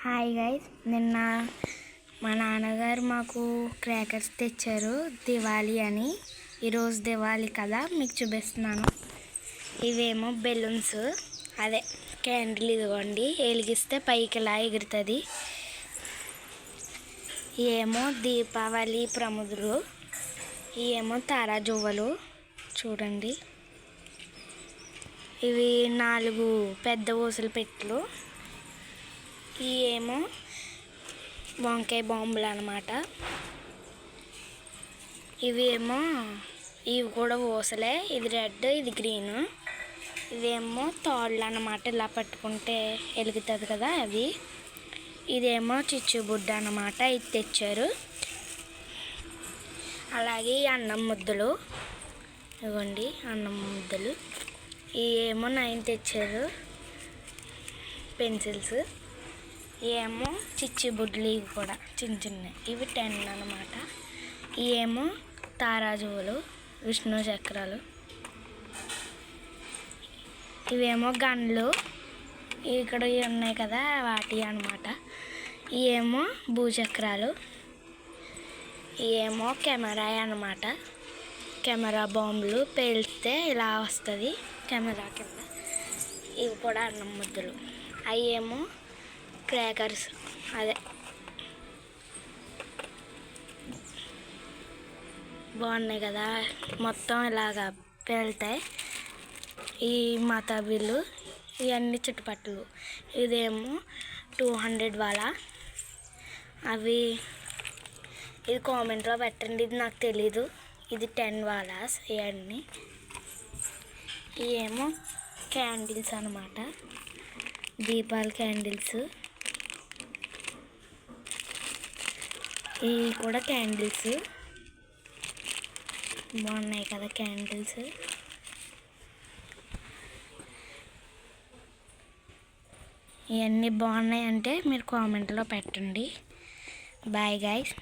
Hi guys, నిన్న మా నాన్నగారు మాకు క్రాకర్స్ తెచ్చారు దివాళీ అని. ఈరోజు దివాళీ కదా, మీకు చూపిస్తున్నాను. ఇవేమో బెలూన్స్, అదే క్యాండిల్. ఇదిగోండి, వెలిగిస్తే పైకి ఇలా ఎగురుతుంది. ఏమో దీపావళి ప్రముదులు, ఇవేమో తారాజువ్వలు. చూడండి, ఇవి 4 పెద్ద ఊసల పెట్టెలు. ఇవేమో వంకాయ బాంబులు అన్నమాట. ఇవి కూడా ఊసలే. ఇది రెడ్, ఇది గ్రీన్. ఇవేమో తాళ్ళు అన్నమాట, ఇలా పట్టుకుంటే వెలుగుతుంది కదా అవి. ఇదేమో చిచ్చుబుడ్డ అన్నమాట, ఇది తెచ్చారు. అలాగే అన్నం ముద్దలు, ఇవ్వండి అన్నం ముద్దలు. ఇవేమో 9 తెచ్చారు పెన్సిల్స్. ఏమో చిచ్చుబుడ్లు, ఇవి కూడా చిన్న చిన్నవి. ఇవి 10 అన్నమాట. ఇవేమో తారాజువులు, విష్ణు చక్రాలు. ఇవేమో గన్లు, ఇక్కడ ఉన్నాయి కదా వాటి అన్నమాట. ఇవేమో భూచక్రాలు. ఇవేమో కెమెరా అన్నమాట. కెమెరా బాంబులు పేలిస్తే ఇలా వస్తుంది కెమెరా కింద. ఇవి కూడా అన్నం ముద్దలు. అవేమో క్రాకర్స్, అదే బాగున్నాయి కదా, మొత్తం ఇలాగా పేలుతాయి. ఈ మతాబీలు, ఇవన్నీ చుట్టుపక్కల. ఇదేమో 200 వాళ్ళ. అవి ఇది కామెంట్లో పెట్టండి, ఇది నాకు తెలీదు. ఇది 10 వాలాస్ ఇవన్నీ. ఇవేమో క్యాండిల్స్ అన్నమాట, దీపాల క్యాండిల్స్. ఇవి కూడా క్యాండిల్స్, బాగున్నాయి కదా క్యాండిల్స్. ఇవన్నీ బాగున్నాయి అంటే మీరు కామెంట్లో పెట్టండి. Bye guys.